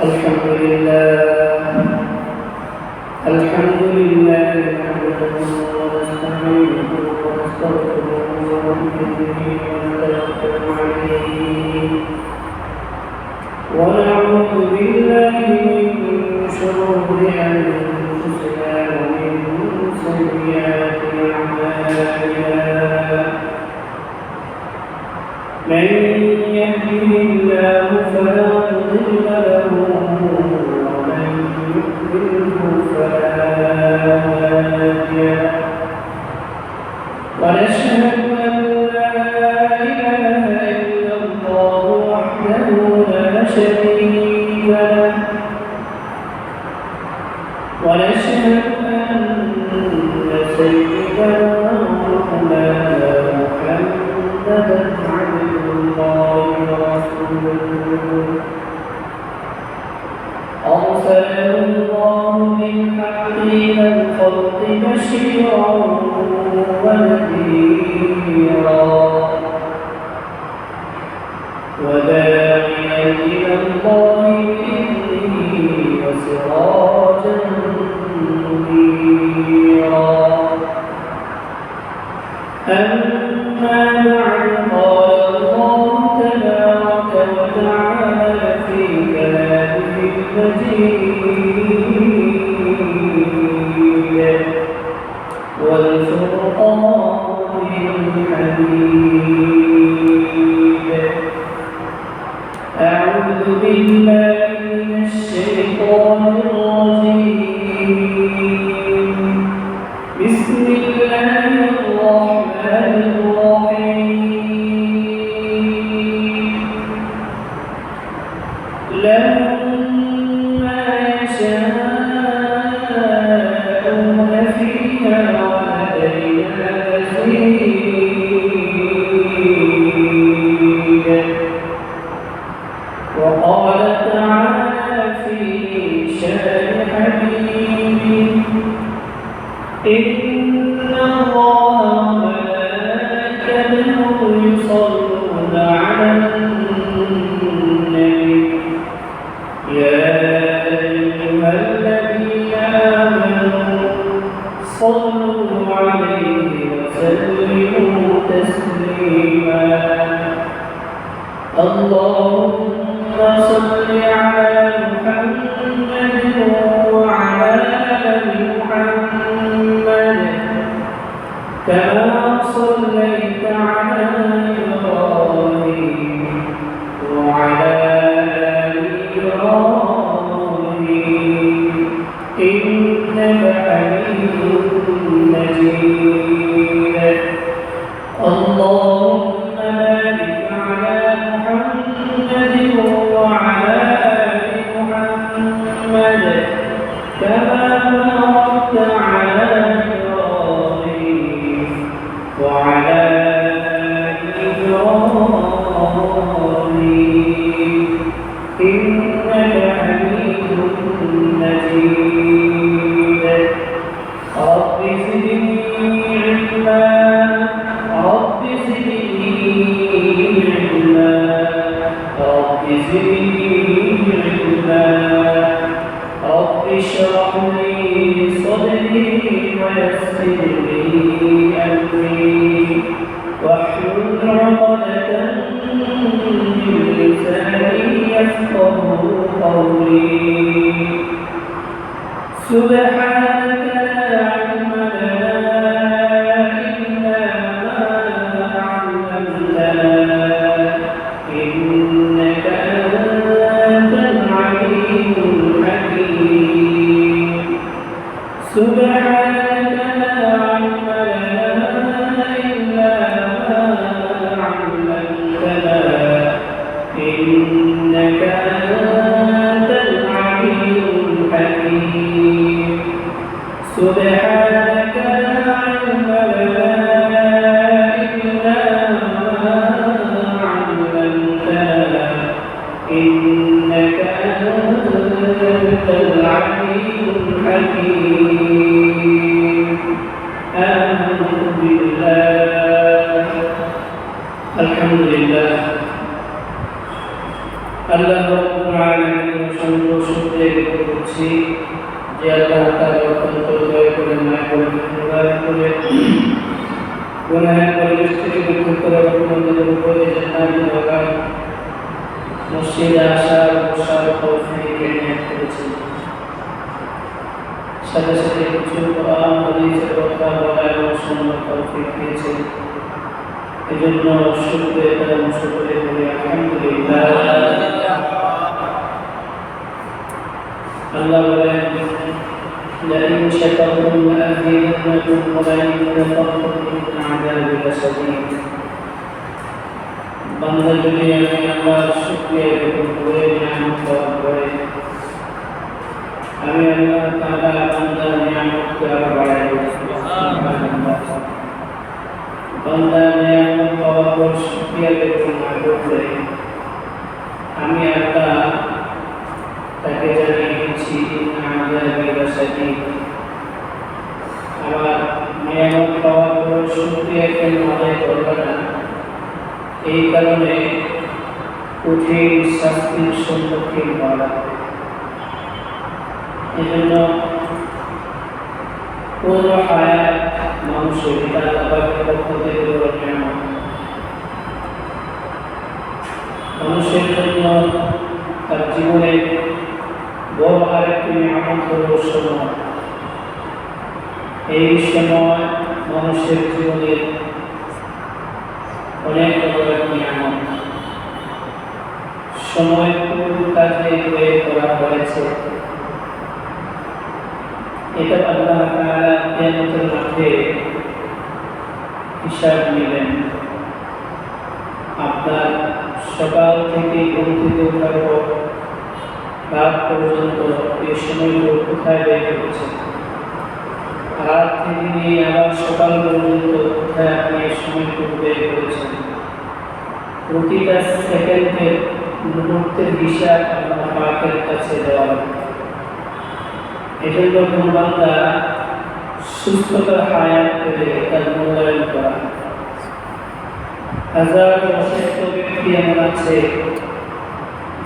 الحمد لله نحمده ونستعينه ونستغفره ونؤمن به ونتوكل عليه ونعوذ بالله من شرور أنفسنا ومن سيئات أعمالنا من يهده الله فلا مضل له ومن يضلله فلا هادي له ونشهد أن لا إله إلا الله وحده لا شريك له ونشهد أن سيدنا ومولانا محمدا عبد الله ورسوله أرسله الله بالحق إلى الخلق بشيرا ونذيرا وداعيا إلى الله بإذنه وسراجا منيرا أما بعد قال الله تبارك وتعالى في كلامه المجيد والفرقان الحميد أعوذ بالله من الشيطان الرجيم بسم الله الرحمن الرحيم لما يشاءون فيها ولدينا مزيد وقال تعالى في شأن حبيبه إن الله وملائكته يصلون على النبي يا أيها الذين آمنوا صلوا عليه وسلموا تسليما اللهم صل على محمد وعلى آل محمد كما صليت على إبراهيم وعلى آل إبراهيم إنك حميد مجيد اللهم بارك على محمد وعلى آل محمد كما باركت على إبراهيم وعلى آل إبراهيم إنك حميد مجيد رب زدني علما رب زدني علما رب زدني علما رب اشرح لي صدري ويسر لي أمري واحلل عقدة من لساني يفقه قولي سبحانك لا علم لنا إلا ما علمتنا إنك أنت العليم الحكيم سبحانك لا علم لنا إلا ما علمتنا إنك أنت العليم الحكيم سبحانك لا علم لنا إلا ما علمتنا إنك أنت العليم الحكيم آمنت بالله الحمد لله আল্লাহ রাব্বুল আলামিনের অসংখ্য শুকরিয়া জ্ঞাপন করছি যে আল্লাহ তাআলা অত্যন্ত দয়া করে মায়া করে মেহেরবানি করে গুনাহের পরিবেশ থেকে মুক্ত করে আমাদের উপরে জান্নাতি বাগান মসজিদে আসার বসার তৌফিক এনায়েত করেছেন। সাথে সাথে কিছু কোরআন হাদিসের কথা বলা এবং শোনার তৌফিক দিয়েছেন। এজন্য শুকরিয়া এবং শুকরিয়া করি আলহামদুলিল্লাহ। আল্লাহ বলেন لئن شكرتم لأزيدنكم ولئن كفرتم إن عذابي لشديد। বান্দা যদি আমি আল্লাহর শুকরিয়া জ্ঞাপন করে নিয়ামত পাওয়ার পরে আমি আল্লাহ তাআলা বান্দার নিয়ামতকে আরো বাড়াই দেব। সুবহানাল্লাহ। বান্দা নিয়ামত পাওয়ার পর শুকরিয়া জ্ঞাপন না করলে আমি আল্লাহ তাকে জানিয়ে দিচ্ছি ইন্না আযাবি লাশাদীদ। আবার নিয়ামত পাওয়ার পর শুকরিয়া কেন আদায় করবে না, এই কারণে কঠিন শাস্তির সম্মুখীন হওয়া লাগবে। এই জন্য পুরো হায়াত মানুষের এটা আল্লাহর পক্ষ থেকে বড় নিয়ামত। মানুষের জন্য তার জীবনে বড় আরেকটি নিয়ামত হলো সময়। এই সময় মানুষের জীবনের অনেক বড় একটি নিয়ামত। সময় কোন কাজে ব্যয় করা হয়েছে এটা আল্লাহ তাআলা কিয়ামতের মাঠে হিসাব নেবেন। আপনার সকাল থেকে ঘুম থেকে ওঠার পর রাত পর্যন্ত এই সময়গুলো কোথায় ব্যয় করেছেন, রাত থেকে নিয়ে আবার সকাল পর্যন্ত কোথায় আপনি এই সময়টুকু ব্যয় করেছেন, প্রতিটা সেকেন্ডের মুহূর্তের হিসাব আল্লাহ পাকের কাছে দেওয়া হবে। এজন্য কোন বান্দা সুস্থতার হায়াত পেলে তার মূল্যায়ন করা। হাজার অসুস্থ ব্যক্তি এমন আছে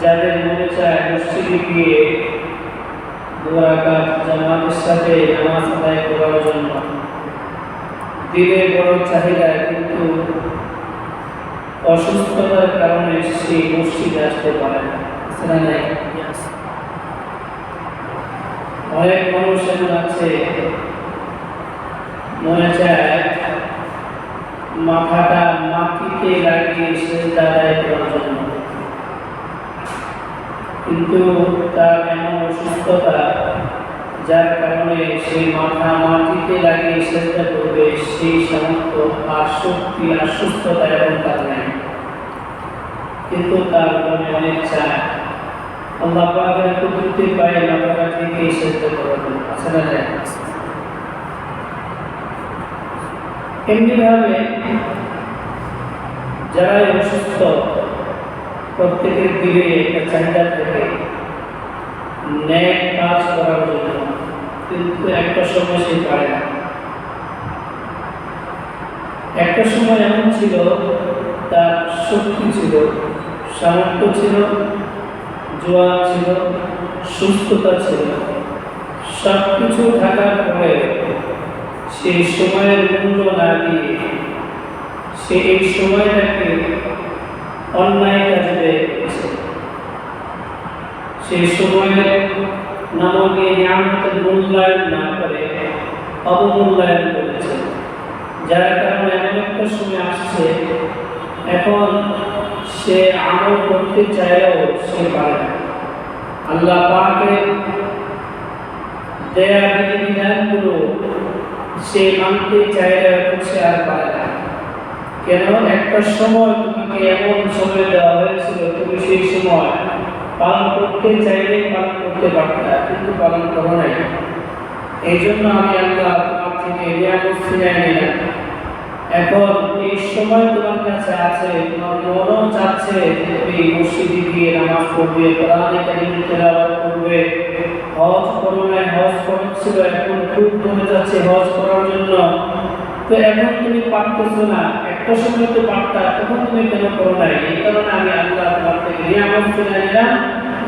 যাদের মনে চায় মসজিদে গিয়ে 2 রাকাত জামাতের সাথে নামাজ আদায় করার জন্য, দিলে বড় চাহিদা, কিন্তু অসুস্থতার কারণে সে মসজিদে আসতে পারে না। অনেক মানুষ এমন আছে মনে চায় মাথাটা মাটিতে লাগিয়ে সেজদা আদায় করার জন্য, কিন্তু তার এমন অসুস্থতা যার কারণে সেই মাথা মাটিতে লাগিয়ে সেজদা করবে সেই সামর্থ্য আর শক্তি আর সুস্থতা এবং তার নেই। কিন্তু তার মনে অনেক চায় আল্লাহ পাকের কুদরতি পায়ে মাথাটা থেকে সেজদা করার জন্য। আছে না? এমনিভাবে যারা অসুস্থ প্রত্যেকের দিলে একটা চাহিদা থাকে ন্যায় কাজ করার জন্য, কিন্তু একটা সময় সে পারে না। একটা সময় এমন ছিল তার শক্তি ছিল, সামর্থ্য ছিল, জোয়ান ছিল, সুস্থতা ছিল, সব কিছু থাকার পরে সেই সময়ের মূল্য না দিয়ে সে এই সময়টাকে অন্যায় কাজে ব্যয় করেছে। সেই সময়ের নামকে নিয়ামতের মূল্যায়ন না করে অবমূল্যায়ন করেছে, যার কারণে এমন একটা সময় আসছে এখন সে আমল করতে চাইলেও সে পারে না। আল্লাহ পাকের দেয়া বিধিবিধানগুলো সে মানতে চাইলে সে আর পারে না। কেন? একটা সময় তোমাকে এমন সময় দেওয়া হয়েছিল তুমি সেই সময় পালন করতে চাইলে পালন করতে পারতা, কিন্তু পালন করো নাই। এই জন্য আমি আল্লাহ তোমার থেকে নিয়ামত ছিনিয়ে নিলাম। এখন এই সময় তোমার কাছে আছে, তোমার মনও চাচ্ছে তুমি মসজিদে গিয়ে নামাজ পড়বে, কোরআনে কারীম তেলাওয়াত করবে, হজ করো না, হজ করছিল এখন খুব কমে যাচ্ছে হজ করার জন্য, তো এখন তুমি পারতেছো না। একটা একটা সময় তো পারতা, তখন তুমি কেন করো নাই? এই কারণে আমি আল্লাহ তোমার থেকে নিয়ামত ফিরে নিলাম,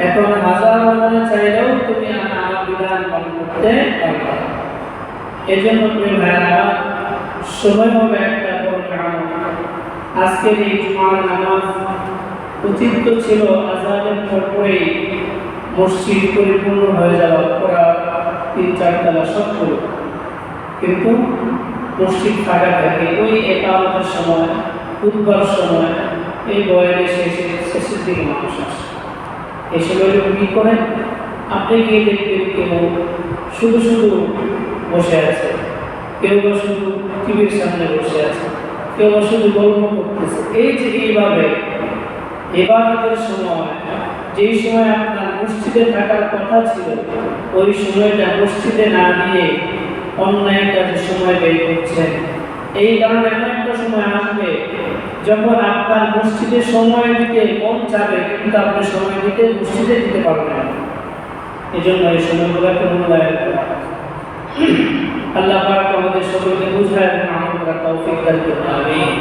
এখন হাজার মনে চাইলেও তুমি আমার বিধান পালন করতে পারবে। এই জন্য তুমি ভাইরা সময় হবে একটা বড় আমল। আজকের এই জুমার নামাজ উচিত তো ছিল আযানের পরেই মসজিদ পরিপূর্ণ হয়ে যাওয়া, পুরা ৩-৪ তলা সবগুলো, কিন্তু মসজিদ ফাঁকা থাকে। ওই একামতের সময়, খুতবার সময়, এই বয়ানে শেষের দিকে মানুষ আসে। এই সময় কি করে? আপনি গিয়ে দেখবেন কেউ শুধু শুধু বসে আছে, কেউ বা শুধু টিভির সামনে বসে আছে, কেউ বা শুধু গল্প করতেছে। এই যে এইভাবে ইবাদতের সময়, যেই সময় আপনার মসজিদে থাকার কথা ছিল, ওই সময়টা মসজিদে না দিয়ে অন্যায় কাজে সময় ব্যয় করছেন। এই কারণে এমন একটা সময় আসবে যখন আপনার মসজিদে সময় দিতে মন চাবে, কিন্তু আপনি সময় দিতে মসজিদে দিতে পারবেন না। এই জন্য এই সময়গুলোকে মূল্যায়ন করা। আল্লাহ পাক আমাদের সকলকে বুঝায় এবং আমল করার তৌফিক দান করুন। আমিন।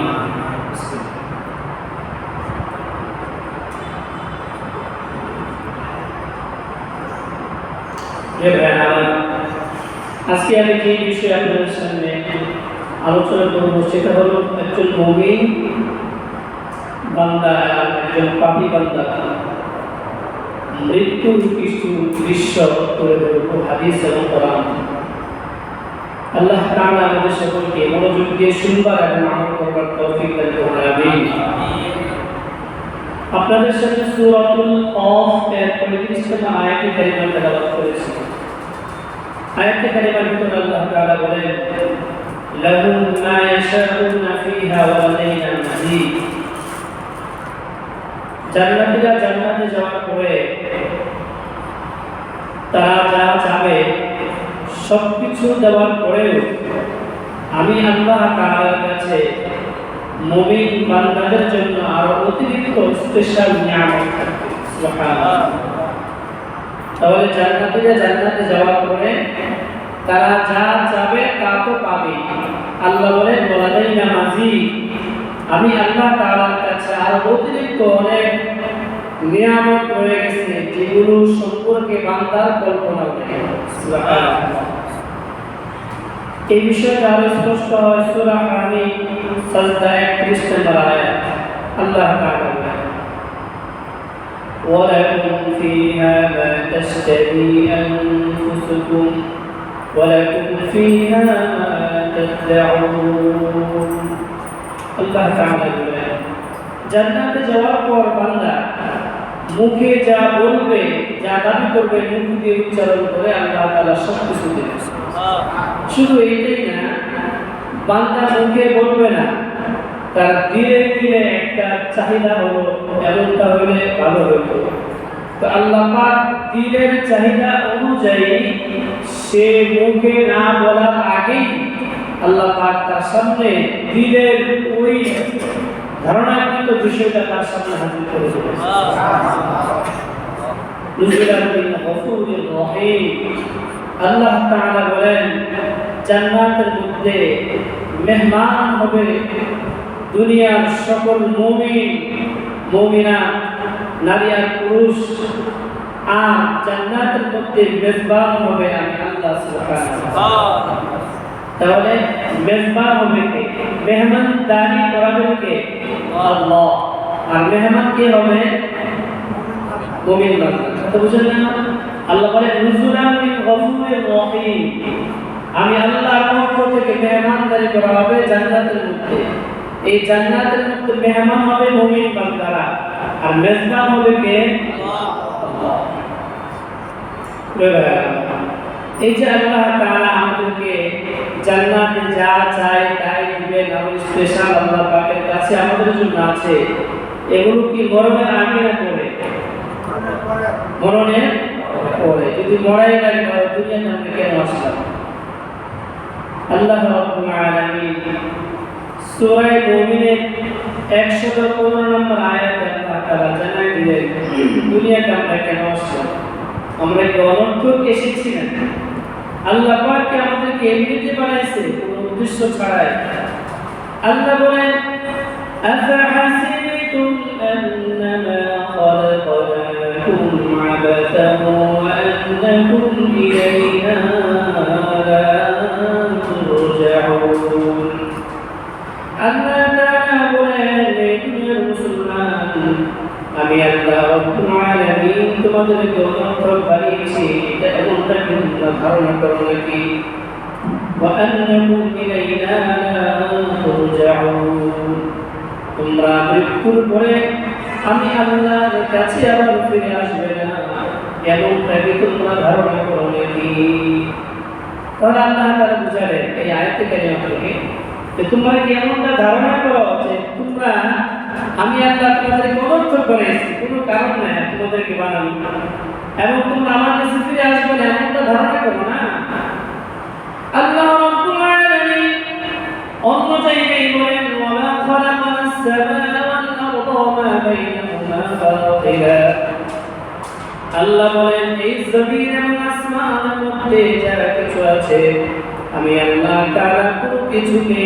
আজকে আমি যে বিষয়ে আপনাদের সামনে আলোচনা করব সেটা হলো একজন মুমিন বান্দা আর একজন পাপী বান্দা মৃত্যুর কিছু দৃশ্য তুলে ধরব হাদিস এবং কোরআন। আল্লাহ তাআলা আমাদের সকলকে মনোযোগ দিয়ে শুনবার এবং আমল করবার তৌফিক দান করুন। আমিন। আপনাদের সাথে সূরাতুল কফ এর 35 নম্বর আয়াতে কারিমা তেলাওয়াত করেছি। আয়াতে কারিমার ভিতরে আল্লাহ তাআলা বলেন, লাহুম মা ইয়াশাউনা ফিহা ওয়া লাদাইনা মাজিদ। জান্নাতীরা জান্নাতে যাওয়ার পরে তারা যা চাবে সবকিছু দেওয়ার পরেও আমি আল্লাহ তাআলার কাছে মুমিন বান্দাদের জন্য আরো অতিরিক্ত স্পেশাল নিয়ামত থাকবে। সুবহানাল্লাহ। তাহলে জান্নাতীরা জান্নাতে যাওয়ার পরে তারা যা চাবে তা তো পাবে। আল্লাহ বলেন ওয়ালাদাইনা মাজিদ, আমি আল্লাহ তাআলার কাছে আরো অতিরিক্ত অনেক নিয়ামত রয়ে গেছে যেগুলো সম্পর্কে বান্দার কল্পনা নেই। সুবহানাল্লাহ। এই বিষয়টা আরো স্পষ্ট হয় সূরা হামিদ সাজদা 31 নম্বর আয়াত। আল্লাহ তাআলা বলেন, ওয়ালাকুম ফিহা মা তাশতাহি আনফুসুকুম ওয়ালাকুম ফিহা মা তাদউন। আল্লাহ তাআলা বলেন, জান্নাতে যাওয়ার পর বান্দা মুখে যা বলবে, যা দাবি করবে, মুখ দিয়ে উচ্চারণ করে আল্লাহ তাআলা সবকিছু দেবেন। শুধু এইটাই না, বান্দা মুখে বলবে না, তার দিলে দিলে একটা চাহিদা হলো এমনটা হইলে ভালো হইতো। তো আল্লাহ পাক দিলের চাহিদা অনুযায়ী সে মুখে না বলার আগেই আল্লাহ পাক তার সামনে দিলের ওই ধারণাকৃত বিষয়টা তার সামনে হাজির করে দিয়েছে। আল্লাহ তাআলা বলেন, জান্নাতের মধ্যে মেহমান হবে দুনিয়ার সকল মুমিন মুমিনা, নারী আর পুরুষ, আর জান্নাতের মধ্যে মেজবান হবে আমি আল্লাহ সুবহানাহু। তাহলে মেজবান হবে কে? মেহমানদারি করাবেন কে? আল্লাহ। আর মেহমান কে হবে? মুমিন বান্দা। তো বুঝলেন না? আল্লাহ বলে নুজুলান মিন গফুরির রহিম, আমি আল্লাহর পক্ষ থেকে মেহমানদারি করা হবে জান্নাতের মধ্যে। এই জান্নাতের মধ্যে মেহমান হবে মুমিন বান্দারা, আর মেজবান হবে কে? আল্লাহ। এই যে আল্লাহ তাআলা আমাদেরকে জান্নাতে যা চাই তাই দিবেন, আর স্পেশাল আল্লাহ পাকের কাছে আমাদের জন্য আছে। এগুলো কি মরণের আগে না পরে? মরণের পরে। যদি মরাই লাগে তাহলে দুনিয়াতে আমরা কেন আসলাম? আল্লাহ রাব্বুল আলামিন সূরা মুমিনের 115 নম্বর আয়াতে আল্লাহ তাআলা জানাই দিলেন দুনিয়াতে আমরা কেন আসলাম। আমরা কি অনর্থক এসেছি না? আল্লাহ পাক আমাদেরকে এমনিতে বানাইছে কোনো উদ্দেশ্য ছাড়াই। আল্লাহ বলেন أفحسبتم أنما خلقناكم عبثا وأنكم إلينا لا ترجعون আল্লাহ তাআলা বলেন হে দুনিয়ার মুসলমান আমি আল্লাহ রাব্বুল আলামিন তোমাদেরকে অনর্থক বানিয়েছি এটা এমনটা কিন্তু ধারণা করো নাকি ওয়া আন্নাকুম ইলাইনা লা তুরজাউন তোমরা মৃত্যুর পরে আমি আল্লাহর কাছে আবার ফিরে আসবে না এমনটা কি তোমরা ধারণা করো নাকি তাহলে আল্লাহ তাআলা বুঝালেন এই আয়াতে কারিমা থেকে যে তোমরা কি এমনটা ধারণা করো যে তোমরা আমি আল্লাহ তোমাদেরকে অনর্থক বানিয়েছি কোনো কারণ নাই তোমাদেরকে বানানো এবং তোমরা আমার কাছে ফিরে আসবে না এমনটা ধারণা করো না আল্লাহ রাব্বুল আলামিন অন্য জায়গায় বলেন ওয়া খালাকানাস সামা'a ওয়াল আরদা ওয়া মা বাইনাহুমা বাতিলা আল্লাহ বলেন এই জমিন এবং আসমানের মধ্যে যা কিছু আছে আমি আল্লাহ তাআলা কোনো কিছুকে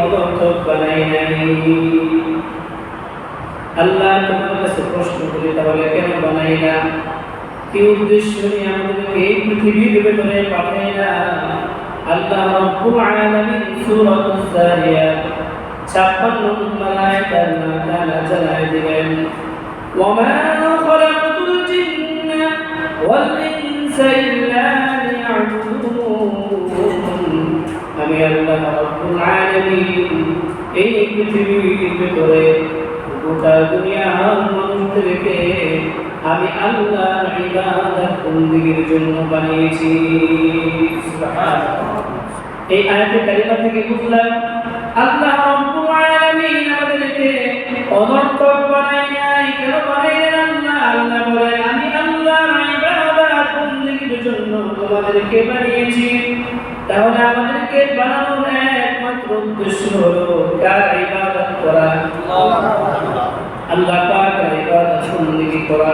অনর্থক বানাই নাই আল্লাহ তোমার কাছে প্রশ্ন করি তাহলে কেন বানাই না কি উদ্দেশ্য নিয়ে আমাদেরকে এই পৃথিবীর ভিতরে পাঠাই না আল্লাহ রাব্বুল আলামিন সূরাতুস যারিয়াত 56 নম্বর আয়াতে আল্লাহ তাআলা জানায় দিলেন ওয়া মা খালাকাতুল জিন্না ওয়াল ইনসা ইল্লা লিয়া'বুদুন আমি আল্লাহ রাব্বুল আলামিন এই পৃথিবীর ভিতরে গোটা দুনিয়ার মানুষদেরকে আমি আল্লাহর ইবাদত বন্দেগীর জন্য বানিয়েছি সুবহানাল্লাহ এই আয়াতে কারিমা থেকে বুঝলাম আল্লাহ রাব্বুল আলামিন আমাদেরকে অনর্থক বানাই নাই কেন বানাইলেন আল্লাহ বলেন আমি আল্লাহর ইবাদত বন্দেগীর জন্য তোমাদেরকে বানিয়েছি তাহলে আমাদেরকে বানানোর একমাত্র উদ্দেশ্য হলো কার ইবাদত করা আল্লাহ পাকের ইবাদত বন্দেগী করা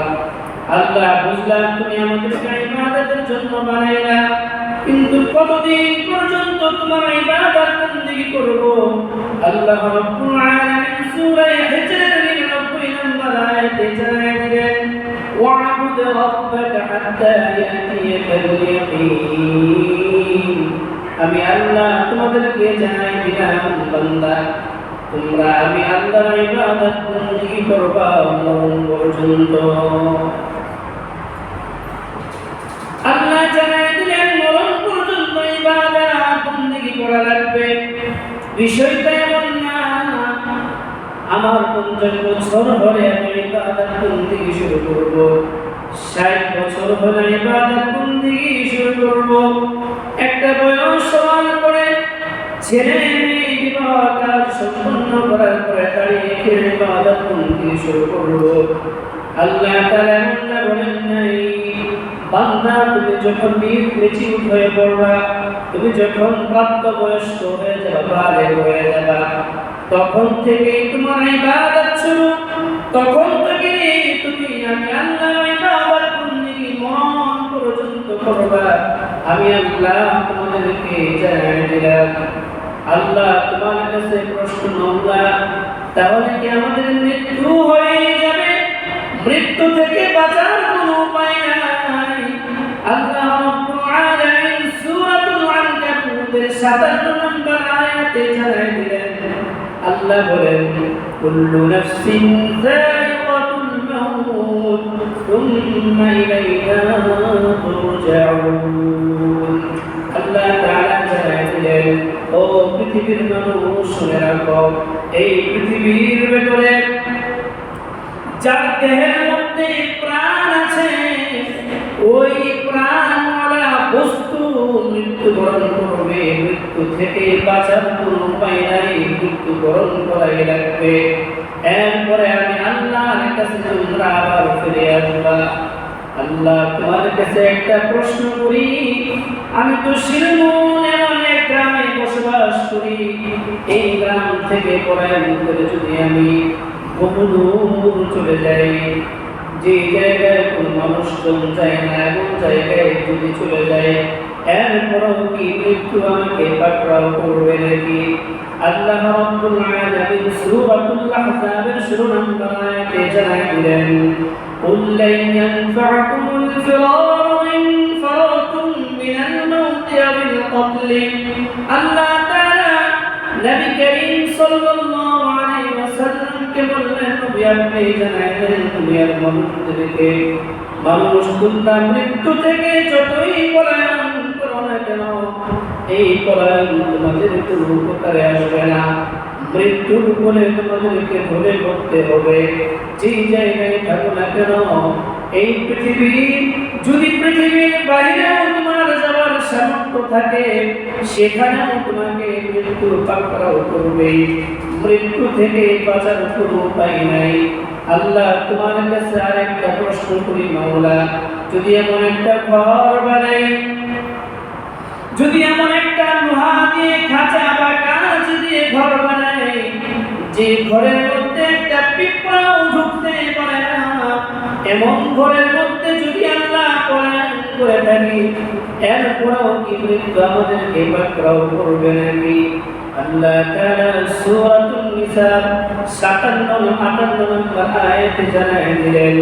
আল্লাহ বুঝলাম তুমি আমাদেরকে ইবাদতের জন্য বানাইলা কিন্তু কতদিন পর্যন্ত তোমার ইবাদত বন্দেগী করব আল্লাহ রাব্বুল আলামিন সূরা হিজরের 99 নম্বর আয়াতে জানায় দিলেন ওয়া'বুদ রাব্বাকা হাত্তা ইয়াতিয়াকাল ইয়াকিন আমি আল্লাহ তোমাদেরকে জানাই দিলাম বান্দা তোমরা আমি আল্লাহর ইবাদত বন্দেগী করবা মরণ পর্যন্ত আল্লাহ জানাই দিলেন মরণ পর্যন্ত ইবাদত বন্দেগী করা লাগবে বিষয়টা এমন না আমার 50 বছর হলে আমি ইবাদত বন্দেগী শুরু করব 60 বছর হলে ইবাদত বন্দেগী শুরু করব একটা বয়স হওয়ার পরে ছেলে মেয়ে বিবাহ কাজ সম্পন্ন করার পরে দাঁড়িয়ে খেয়ে ইবাদত বন্দেগী শুরু করব আল্লাহ তাআলা বলেন নাই বান্দা তুমি যখন মেচিউর হয়ে পড়বা তুমি যখন প্রাপ্তবয়স্ক হয়ে যাবা বালেগ হয়ে যাবা তখন থেকে তোমার ইবাদত শুরু তখন থেকে তুমি আমি আল্লাহর ইবাদত বন্দেগী মরণ পর্যন্ত করবা আমি আল্লাহ তোমাদেরকে জানিয়ে দিলাম আল্লাহ তোমার কাছে প্রশ্ন আল্লাহ তাহলে কি আমাদের মৃত্যু হয়ে যাবে মৃত্যু থেকে বাঁচার কোনো উপায় নাই আল্লাহ রাব্বুল আলামিন সূরাতুল আনকাবুতের 57 নম্বর আয়াতে জানায় দিলেন আল্লাহ বলেন কুল্লু নাফসিন যায়িকাতুল মাউত সুম্মা ইলাইনা তুরজাউন আল্লাহ তাআলা জানায় দিলেন ও পৃথিবীর মানুষ শুনে রাখো এই পৃথিবীর ভিতরে যার দেহের মধ্যে প্রাণ আছে ওই প্রাণওয়ালা বস্তু মৃত্যুবরণ করবে মৃত্যু থেকে বাঁচার কোনো উপায় নাই মৃত্যুবরণ করাই লাগবে এরপরে আমি আল্লাহর কাছে তোমরা আবার ফিরে আসবা আল্লাহ তোমার কাছে একটা প্রশ্ন করি আমি তো শিরমুন এমন এক গ্রামে বসবাস করি এই গ্রাম থেকে পলায়ন করে যদি আমি বহুদূর চলে যাই যে জায়গায় কোনো মানুষজন যায় না এমন জায়গায় যদি চলে যায় এরপরও কি মৃত্যু আমাকে পাকড়াও করবে নাকি আল্লাহ রাব্বুল আলামিন সূরাতুল আহজাবের 16 নম্বর আয়াতে জানায় দিলেন قل لن ينفعكم الفرار إن فررتم من الموت أو القتل الله تعالى نبي كريم صلى الله عليه وسلم কে বললেন নবী আপনি জানায় দেন দুনিয়ার মানুষদেরকে মানুষ তোমরা মৃত্যু থেকে যতই পলায়ন করো না কেন এই পলায়ন তোমাদের কোনো উপকারে আসবে না মৃত্যুর উপরে তোমাদেরকে ধরে করতে হবে যেই জায়গায় থাকো না কেন এই পৃথিবী যদি পৃথিবীর বাইরেও তোমার যাওয়ার সামর্থ্য থাকে সেখানেও তোমাকে মৃত্যু পাকড়াও করবে মৃত্যু থেকে বাঁচার কোনো উপায় নাই আল্লাহ তোমার কাছে আরেকটা প্রশ্ন করি মাওলা যদি এমন একটা ঘর বানাই যদি এমন একটা লোহা দিয়ে খাঁচা বা কাঁচ দিয়ে ঘর বানাই যে ঘরের মধ্যে একটা পিঁপড়াও ঢুকতে পারে না এমন ঘরের মধ্যে যদি আল্লাহ কোরআন করে থাকি এরপরেও কি মৃত্যু আমাদেরকে পাকড়াও করবে নাকি আল্লাহ তাআলা সূরাতুন নিসা 57-58 নম্বর আয়াতে জানায় দিলেন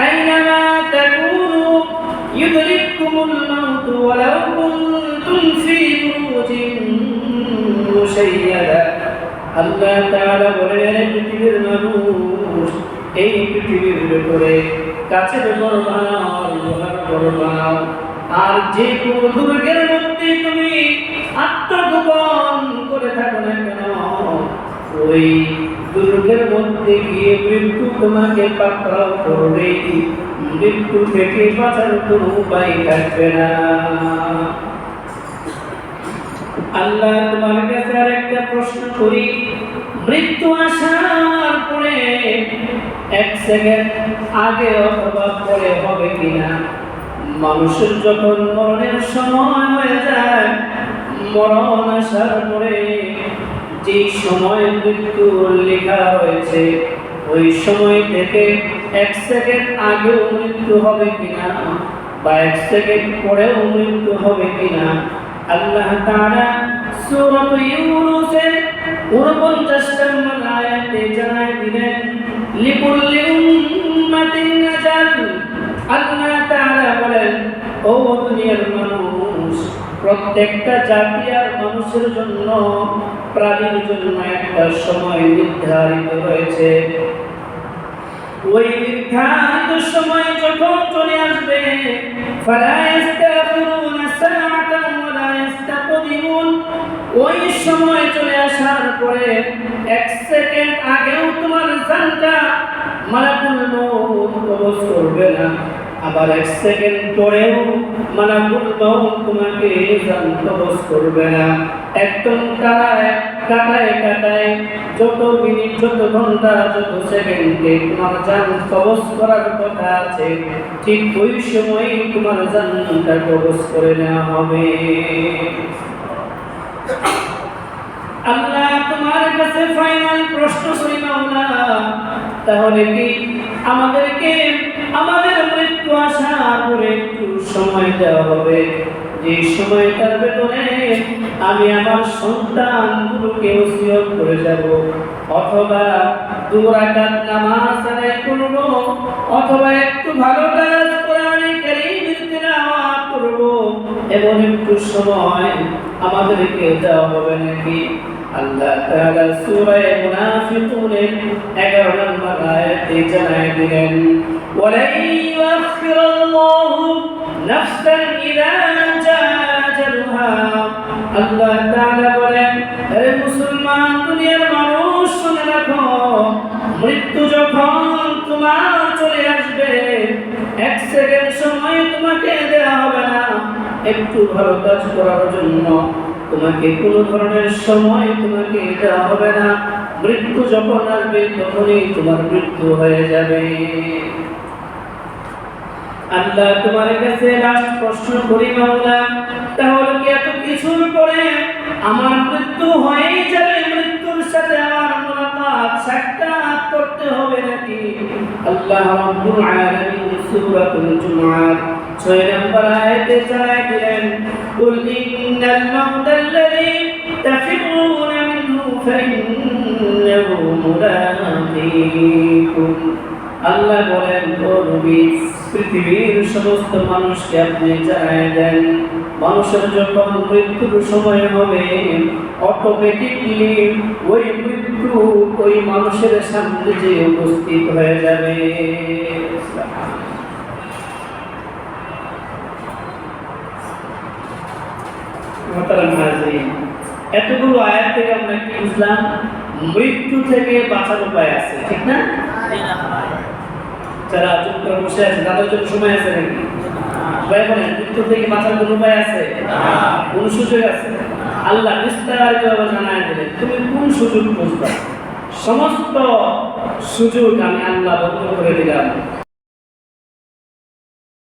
আইনামা তাকুনু ইউদরিকুমুল মাউত ওয়ালাউ কুনতুম ফী বুরুজিন মুশাইয়াদা আল্লাহ তাআলা বলেন পৃথিবীর মানুষ এই পৃথিবীর উপরে কাছের ঘর বানাও লোহার ঘর বানাও আর যে কোনো দুর্গের মধ্যে তুমি আত্মগোপন করে থাকো না কেন ওই দুর্গের মধ্যে গিয়ে মৃত্যু তোমাকে পাকড়াও করবে মৃত্যু থেকে বাঁচার কোনো উপায় থাকবে না আল্লাহ তোমার কাছে আরেকটা প্রশ্ন করি মৃত্যু আসার পরে এক সেকেন্ড আগে অথবা পরে হবে কিনা মানুষের যখন মরণের সময় হয়ে যায় মরণ আসার পরে যে সময় মৃত্যু লেখা হয়েছে ওই সময় থেকে এক সেকেন্ড আগেও মৃত্যু হবে কিনা বা এক সেকেন্ড পরেও মৃত্যু হবে কিনা আল্লাহ তাআলা সূরা ইউনূসের 49 নম্বর আয়াতে জানায় দিলেন লিকুল্লি উম্মাতিন আজাল আল্লাহ তাআলা বলেন ও দুনিয়ার মানুষ প্রত্যেকটা জাতি আর মানুষের জন্য প্রাণীর জন্য একটা সময় নির্ধারিত রয়েছে ওই নির্ধারিত সময় যখন চলে আসবে ফালা ইস্তাখিরুনা সাআতান ওয়ালা ইস্তাকদিমুন ওই সময় চলে আসার পরে এক সেকেন্ড আগেও তোমার জানটা মালাকুল মউত কবজ করবে না আবার এক সেকেন্ড পরেও মালাকুল মউত তোমাকে জান কবজ করবে না একদম কাটায় যত মিনিট যত ঘন্টা যত সেকেন্ডে তোমার জান কবজ করার কথা আছে ঠিক ওই সময় তোমার জানটা কবজ করে নেওয়া হবে আল্লাহ তোমার কাছে ফাইনাল প্রশ্ন করি মাওলা তাহলে কি আমাদেরকে আমাদের মৃত্যু আসার পরে একটু সময় দেওয়া হবে যে সময়টার ভেতরে আমি আমার সন্তানগুলোকে ওসিয়ত করে যাব অথবা 2 রাকাত নামাজ আদায় করব অথবা একটু ভালো কাজ কোরআনে কারীমের তিলাওয়াত করব এমন একটু সময় আমাদেরকে দেওয়া হবে নাকি আল্লাহ তাআলা সূরা মুনাফিকুনের 11 নম্বর আয়াতে জানায় দিলেন ওয়ালা ইউআখিরুল্লাহু নাফসান ইযা জাআ আজালুহা আল্লাহ তাআলা বলেন হে মুসলমান দুনিয়ার মানুষ শুনে রাখো মৃত্যু যখন তোমার চলে আসবে এক সেকেন্ড সময় তোমাকে দেওয়া হবে না একটু ভালো কাজ করার জন্য তোমাকে কোনো ধরনের সময় তোমাকে দেওয়া হবে না মৃত্যু যখন আসবে তখনই তোমার মৃত্যু হয়ে যাবে আল্লাহ তোমার কাছে লাস্ট প্রশ্ন করি মাওলা তাহলে কি এত কিছুর পরে আমার মৃত্যু হয়ে যাবে মৃত্যুর সাথে আমার মুলাকাত সাক্ষাৎ করতে হবে নাকি আল্লাহ রাব্বুল আলামিন সূরাতুল জুমআহ 6 নম্বর আয়াতে জানায় দিলেন কুল ইন্নাল মাউতাল্লাযী তাফিরুনা মিনহু فإنه ملاقيكم আল্লাহ বলেন ও নবী পৃথিবীর সমস্ত মানুষকে আপনি জানাই দেন মানুষের যখন মৃত্যুর সময় হবে অটোমেটিকলি ওই মৃত্যু ওই মানুষের সামনে যে উপস্থিত হয়ে যাবে। এতগুলো আয়াত থেকে আমরা কি বুঝলাম? মৃত্যু থেকে বাঁচার উপায় আছে, ঠিক না? যারা চুপ করে বসে আছে তাদের জন্য সময় আছে নাকি? ভয় করেন, মৃত্যু থেকে বাঁচার কোনো উপায় আছে? কোন সুযোগ আছে? আল্লাহ বিস্তারিতভাবে জানায় দিলেন তুমি কোন সুযোগ বুঝবা। সমস্ত সুযোগ আমি আল্লাহ বন্ধ করে দিলাম।